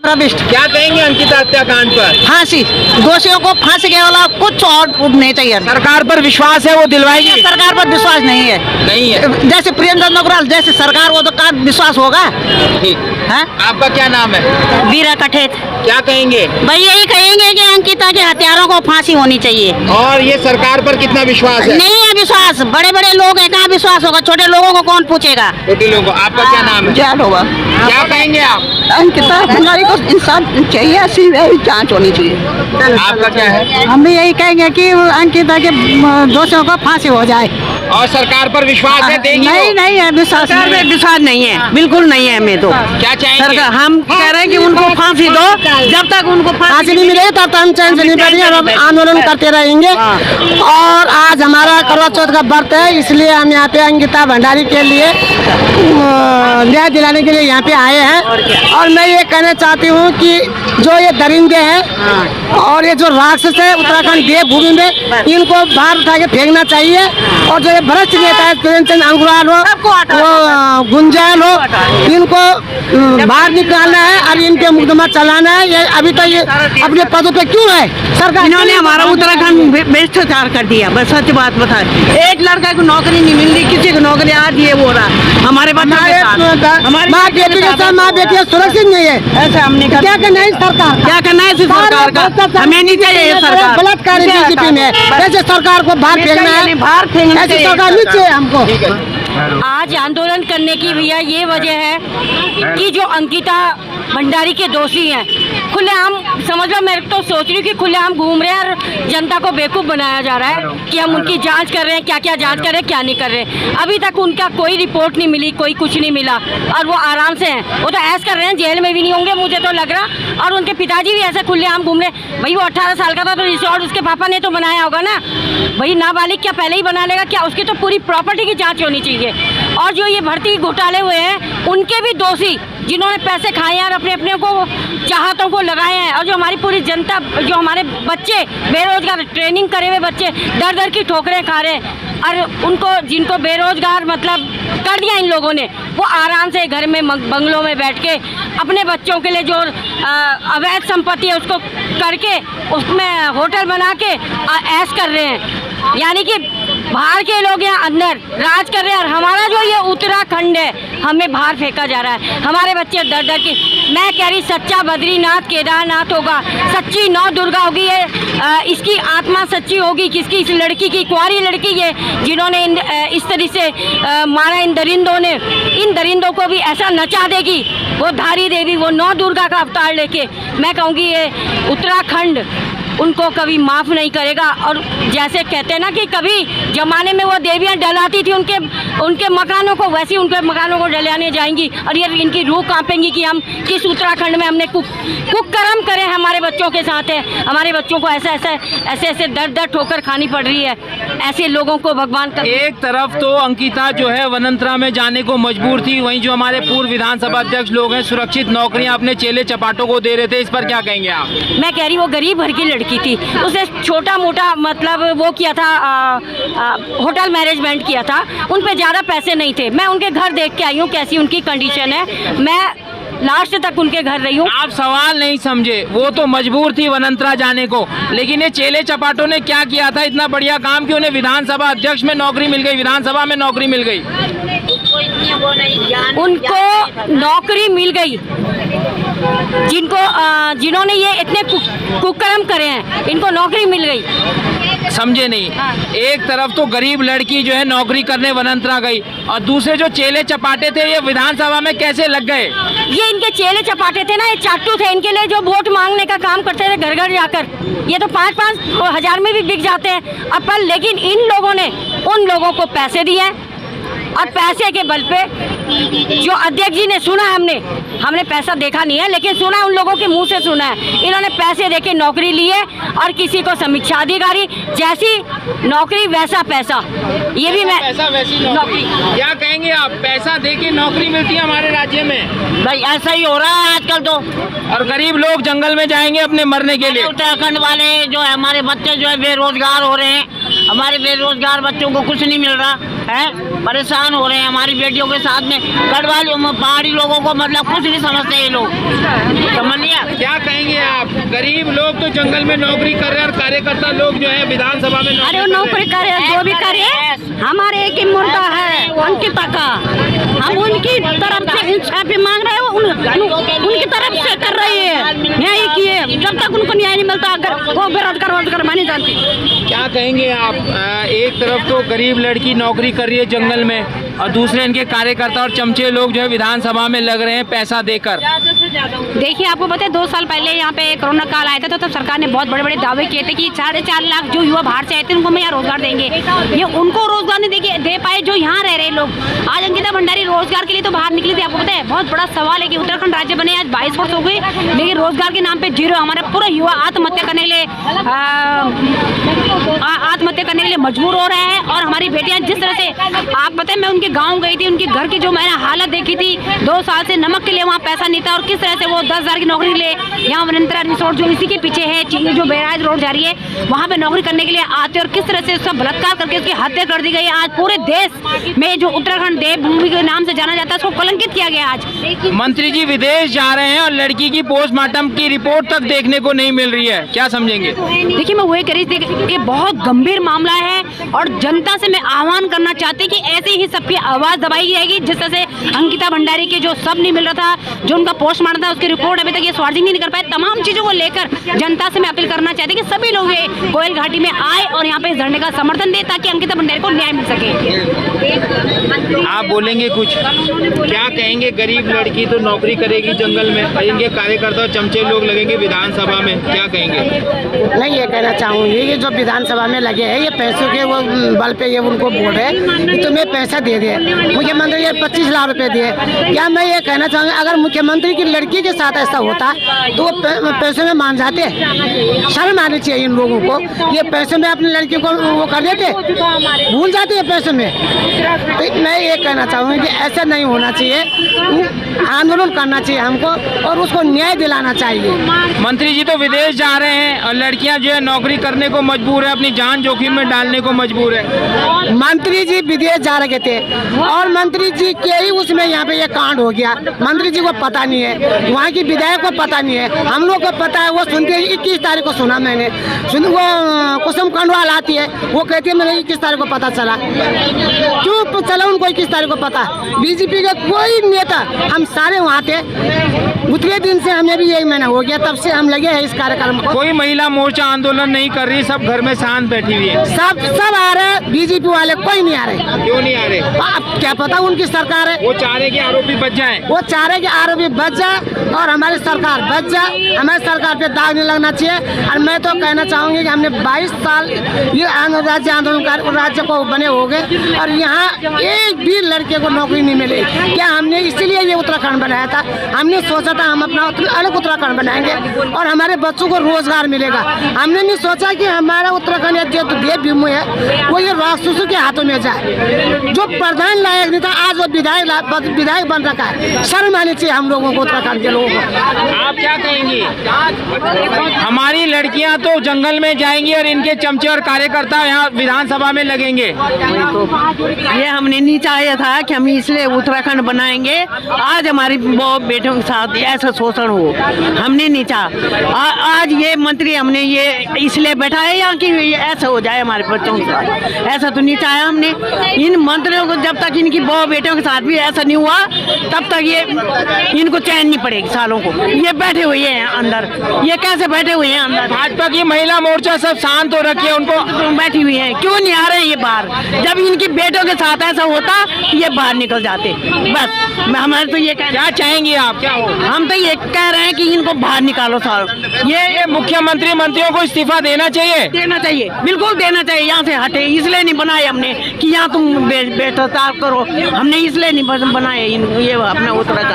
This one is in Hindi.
क्या कहेंगे अंकिता हत्याकांड पर? फांसी, दोषियों को फांसी के वाला कुछ और नहीं चाहिए। सरकार पर विश्वास है, वो दिलवाएगी? सरकार पर विश्वास नहीं है। जैसे प्रियंका नगराल जैसे सरकार, वो तो का विश्वास होगा। ठीक है। आपका क्या नाम है? वीरा कठेत। क्या कहेंगे? भाई यही कहेंगे कि अंकिता के हत्यारों को फांसी होनी चाहिए। और ये सरकार पर कितना विश्वास है? नहीं है विश्वास, बड़े बड़े लोग हैं, कहाँ विश्वास होगा, छोटे लोगों को कौन पूछेगा। छोटे लोगों को। आपका क्या नाम है? जान होगा। क्या कहेंगे आप? अंकिता भंडारी को इंसाफ चाहिए, ऐसी जांच होनी चाहिए। आपका क्या है? हम भी यही कहेंगे कि अंकिता के दोषियों को फांसी हो जाए। और सरकार पर विश्वास है, देगी? नहीं है विश्वास, विश्वास नहीं है, बिल्कुल नहीं है। हमें तो क्या चाहिए? हम कह रहे हैं कि उनको फांसी दो, जब तक उनको फांसी नहीं मिलेगी तब तक हम चैन से नहीं बैठेंगे, हम आंदोलन करते रहेंगे। और आज हमारा करवा चौथ का व्रत है, इसलिए हम यहाँ पे अंकिता भंडारी के लिए न्याय दिलाने के लिए यहाँ पे आए हैं। और मैं ये कहना चाहती हूँ कि जो ये दरिंदे हैं और ये जो राक्षस है उत्तराखंड देवभूमि में, इनको बाहर उठा के फेंकना चाहिए। और जो ये भ्रष्ट नेता है प्रेमचंद अंगुराल हो, वो गुंजाल हो, इनको बाहर निकालना है और इनके मुकदमा चलाना है। ये अभी तक ये अपने पदों पे क्यों है? सरकार इन्होंने हमारा उत्तराखंड भ्रष्टाचार कर दिया। बस सच बात बताए, एक लड़का को नौकरी नहीं मिल रही, किसी को नौकरी आज ये हो रहा हमारे माँ बेटी के साथ, माँ बेटी सुरक्षित नहीं है। ऐसा हमने क्या करना है सरकार, क्या करना है सरकार का? हमें नहीं चाहिए सरकार बलात्कार बीजेपी में, ऐसे सरकार को बाहर फेंकना है, बाहर फेंकना ऐसी सरकार नहीं चाहिए हमको। आज आंदोलन करने की भैया ये वजह है कि जो अंकिता भंडारी के दोषी हैं, खुलेआम समझ लो, मैं तो सोच रही हूँ कि खुलेआम घूम रहे हैं और जनता को बेवकूफ़ बनाया जा रहा है कि हम उनकी जांच कर रहे हैं, क्या क्या जांच कर रहे हैं, क्या नहीं कर रहे हैं। अभी तक उनका कोई रिपोर्ट नहीं मिली, कोई कुछ नहीं मिला और वो आराम से हैं। वो तो ऐश कर रहे हैं, जेल में भी नहीं होंगे मुझे तो लग रहा। और उनके पिताजी भी ऐसे खुलेआम घूम रहे। भाई वो 18 साल का था तो रिसोर्ट उसके पापा ने तो बनाया होगा ना। भाई नाबालिग क्या पहले ही बना लेगा क्या? उसकी तो पूरी प्रॉपर्टी की जाँच होनी चाहिए। और जो ये भर्ती घोटाले हुए हैं, उनके भी दोषी जिन्होंने पैसे खाए हैं और अपने अपने को चाहतों को लगाए हैं। और जो हमारी पूरी जनता, जो हमारे बच्चे बेरोजगार, ट्रेनिंग करे हुए बच्चे दर दर की ठोकरें खा रहे हैं, और उनको जिनको बेरोजगार मतलब कर दिया इन लोगों ने, वो आराम से घर में बंगलों में बैठ के अपने बच्चों के लिए जो अवैध संपत्ति है उसको करके उसमें होटल बना के ऐश कर रहे हैं। यानी कि बाहर के लोग यहाँ अंदर राज कर रहे हैं और हमारा जो ये उत्तराखंड है हमें बाहर फेंका जा रहा है। हमारे बच्चे दर दर की, मैं कह रही सच्चा बद्रीनाथ केदारनाथ होगा, सच्ची नौ दुर्गा होगी, ये इसकी आत्मा सच्ची होगी। किसकी? इस लड़की की, कुंवारी लड़की ये जिन्होंने इस तरह से मारा इन दरिंदों ने, इन दरिंदों को भी ऐसा नचा देगी वो धारी देवी, वो नौ दुर्गा का अवतार लेके। मैं कहूँगी ये उत्तराखंड उनको कभी माफ़ नहीं करेगा। और जैसे कहते हैं ना कि कभी ज़माने में वो देवियाँ डलाती थी उनके मकानों को, वैसे ही उनके मकानों को डलाने जाएंगी। और ये इनकी रूह कांपेंगी कि हम किस उत्तराखंड में हमने कुकर्म करे हमारे बच्चों के साथ है। हमारे बच्चों को ऐसे दर दर ठोकर खानी पड़ रही है। ऐसे लोगों को भगवान का। एक तरफ तो अंकिता जो है वनांतरा में जाने को मजबूर थी, वहीं जो हमारे पूर्व विधानसभा अध्यक्ष लोग हैं सुरक्षित नौकरियां अपने चेले चपाटों को दे रहे थे, इस पर क्या कहेंगे आप? मैं कह रही वो गरीब भर की लड़की थी, उसने छोटा मोटा मतलब वो किया था, होटल मैनेजमेंट किया था, उन पे ज़्यादा पैसे नहीं थे। मैं उनके घर देख के आई हूँ कैसी उनकी कंडीशन है, मैं लास्ट तक उनके घर रही हूँ। आप सवाल नहीं समझे, वो तो मजबूर थी वनांतरा जाने को, लेकिन ये चेले चपाटों ने क्या किया था इतना बढ़िया काम कि उन्हें विधानसभा अध्यक्ष में नौकरी मिल गई, विधानसभा में नौकरी मिल गई। उनको नौकरी मिल गई जिन्होंने ये इतने कुकर्म करे हैं, इनको नौकरी मिल गई। समझे नहीं? एक तरफ तो गरीब लड़की जो है नौकरी करने वनांतरा गई और दूसरे जो चेले चपाटे थे ये विधानसभा में कैसे लग गए? ये इनके चेले चपाटे थे ना, ये चाटू थे, इनके लिए जो वोट मांगने का काम करते थे घर घर जाकर। ये तो 5-5 हज़ार में भी बिक जाते हैं अपन, लेकिन इन लोगों ने उन लोगों को पैसे दिए और पैसे के बल पे जो अध्यक्ष जी ने सुना, हमने पैसा देखा नहीं है लेकिन सुना, उन लोगों के मुंह से सुना है, इन्होंने पैसे देके नौकरी ली है। और किसी को समीक्षा अधिकारी जैसी नौकरी वैसा पैसा, ये भी मैं पैसा वैसी नौकरी। क्या कहेंगे आप? पैसा देके नौकरी मिलती है हमारे राज्य में? भाई ऐसा ही हो रहा है आजकल तो। और गरीब लोग जंगल में जाएंगे अपने मरने के लिए। उत्तराखंड वाले जो है हमारे बच्चे जो है बेरोजगार हो रहे हैं, हमारे बेरोजगार बच्चों को कुछ नहीं मिल रहा है, परेशान हो रहे हैं। हमारी बेटियों के साथ में गढ़वाल पहाड़ी लोगों को मतलब कुछ नहीं समझते ये लोग, समझ नहीं जो जंगल में नौकरी कर रहे हैं और कार्यकर्ता लोग जो है विधानसभा में अरे वो नौकरी करे जो भी करे, हमारे एक ही मुर्दा है अंकिता का, हम उनकी तरफ से इंसाफी मांग रहे हैं, उनकी तरफ से कर रही है न्याय किए। जब तक उनको न्याय नहीं मिलता, अगर वो बेरोजगार मानी जाती। क्या कहेंगे आप? एक तरफ तो गरीब लड़की नौकरी कर रही है जंगल में और दूसरे इनके कार्यकर्ता और चमचे लोग जो है विधानसभा में लग रहे हैं पैसा देकर। देखिए, आपको पता है 2 साल पहले यहाँ पे कोरोना काल आया था, तो तब सरकार ने बहुत बड़े बड़े दावे किए थे कि 4.5 लाख जो युवा बाहर से आए थे उनको मैं यहाँ रोजगार देंगे। ये उनको रोजगार नहीं दे पाए जो यहाँ रह रहे लोग। आज अंकिता भंडारी रोजगार के लिए तो बाहर निकली थी। आपको पता है बहुत बड़ा सवाल है कि उत्तराखंड राज्य बने आज 22 वर्ष हो गए, लेकिन रोजगार के नाम पे जीरो। हमारा पूरा युवा आत्महत्या करने के लिए मजबूर हो रहे हैं। और हमारी बेटियां जिस तरह से, आप पता है मैं उनके गांव गई थी, उनके घर की जो मैंने हालत देखी थी, 2 साल से नमक के लिए वहाँ पैसा नहीं था और किस तरह से वो 10,000 की नौकरी के लिए यहाँ वनिंद्रा रिसोर्ट जो इसी के पीछे है, जो बैराज रोड जा रही है, वहाँ पे नौकरी करने के लिए आते और किस तरह से उसका बलात्कार करके उसकी हत्या कर दी गई। आज पूरे देश में जो उत्तराखंड देवभूमि के नाम से जाना जाता है उसको कलंकित किया गया। आज मंत्री जी विदेश जा रहे हैं और लड़की की पोस्टमार्टम की रिपोर्ट तक देखने को नहीं मिल रही है, क्या समझेंगे? देखिए, मैं वही कह रही थी, ये बहुत गंभीर मामला है और जनता से मैं आह्वान करना चाहती कि ऐसे ही सबकी आवाज दबाई जाएगी। जिस तरह से अंकिता भंडारी के जो सब नहीं मिल रहा था, जो उनका पोस्टमार्टम था, उसकी रिपोर्ट अभी तक ये स्वार्जिंग नहीं कर पाए। तमाम चीजों को लेकर जनता से मैं अपील करना चाहती कि सभी लोग ये कोयल घाटी में आए और यहाँ पे इस धरने का समर्थन दे ताकि अंकिता भंडारी को न्याय मिल सके। आप बोलेंगे कुछ? क्या कहेंगे? गरीब लड़की तो नौकरी करेगी जंगल में और इनके कार्यकर्ता और चमचे लोग लगेंगे विधानसभा में, क्या कहेंगे? नहीं, ये कहना चाहूँगी ये जो विधानसभा में लगे हैं ये पैसों के वो बल पे ये उनको बोल रहे हैं कि तुम्हें पैसा दे दे। मुख्यमंत्री ये 25 लाख रुपए दिए। क्या मैं ये कहना चाहूँगी अगर मुख्यमंत्री की लड़की के साथ ऐसा होता तो वो पैसे में मान जाते? शर्म आनी चाहिए इन लोगों को। ये पैसे में अपनी लड़की को वो कर देते, भूल जाते हैं पैसे में। तो मैं ये कहना चाहूँगी कि ऐसा नहीं होना चाहिए, आंदोलन करना चाहिए हमको और उसको न्याय दिलाना चाहिए। मंत्री जी तो विदेश जा रहे हैं और लड़कियां जो है नौकरी करने को मजबूर है, अपनी जान जोखिम में डालने को मजबूर है। मंत्री जी विदेश जा रहे थे और मंत्री जी के ही उसमें यहाँ पे ये कांड हो गया। मंत्री जी को पता नहीं है, वहाँ की विधायक को पता नहीं है, हम लोग को पता है। वो सुनते 21 तारीख को सुना मैंने, वो कुसुम खंडवाल आती है, वो कहती है मैंने 21 तारीख को पता चला। क्यों चला उनको 21 तारीख को पता? बीजेपी का कोई नेता, हम सारे वहाँ थे, उतने दिन से हमें भी 1 महीना हो गया, तब से हम लगे हैं इस कार्यक्रम को। कोई महिला मोर्चा आंदोलन नहीं कर रही, सब घर में शांत बैठी हुई है। सब आ रहे, बीजेपी वाले कोई नहीं आ रहे। क्यों नहीं आ रहे? अब क्या पता उनकी सरकार है, वो चाह रहे कि आरोपी बच जाए। वो चाह रहे कि आरोपी बच जाए और हमारी सरकार बच जाए। हमारी सरकार पे दाग नहीं लगना चाहिए। और मैं तो कहना चाहूँगी कि हमने 22 साल ये राज्य आंदोलन राज्य को बने हो गए और यहाँ एक भी लड़के को नौकरी नहीं मिली। क्या हमने इसलिए ये उत्तराखंड बनाया था? हमने सोचा था हम अपना अलग उत्तराखंड बनाएंगे और हमारे बच्चों को रोजगार मिलेगा। हमने नहीं सोचा कि हमारा उत्तराखंड जो देवभूमि है वो ये राक्षसों के हाथों में जाए। जो प्रधान लायक नहीं था आज वो विधायक बन रखा है। शर्म आनी चाहिए हम लोगों को, उत्तराखंड के लोगों को। आप क्या कहेंगी? हमारी लड़कियां तो जंगल में जाएंगी और इनके चमचे और कार्यकर्ता यहाँ विधानसभा में लगेंगे। ये हमने नहीं चाहा था कि हम इसलिए उत्तराखंड बनाएंगे, आज हमारी बेटों के साथ ऐसा शोषण हो, हमने नहीं चाहा। आज ये मंत्री हमने ये इसलिए बैठा है यहाँ कि ऐसा हो जाए हमारे बच्चों के साथ, ऐसा तो नहीं चाहा हमने। इन मंत्रियों को जब तक इनकी बेटियों के साथ भी ऐसा नहीं हुआ तब तक ये इनको चैन नहीं पड़ेगी सालों को। ये बैठे हुए हैं अंदर, ये कैसे बैठे हुए हैं अंदर? भाजपा की महिला मोर्चा सब शांत हो रखी है, उनको बैठी हुई है, क्यों नहीं आ रहे ये बाहर? जब इनकी बेटों के साथ ऐसा होता ये बाहर निकल जाते। बस हमारे तो ये क्या चाहेंगे आप? क्या हो? हम तो ये कह रहे हैं कि इनको बाहर निकालो साल। ये मुख्यमंत्री मंत्रियों को इस्तीफा देना चाहिए, देना चाहिए, बिल्कुल देना चाहिए। यहाँ से हटे, इसलिए नहीं बनाए हमने कि यहाँ तुम बेहतर करो, हमने इसलिए नहीं बनाए ये अपना उत्तराखंड।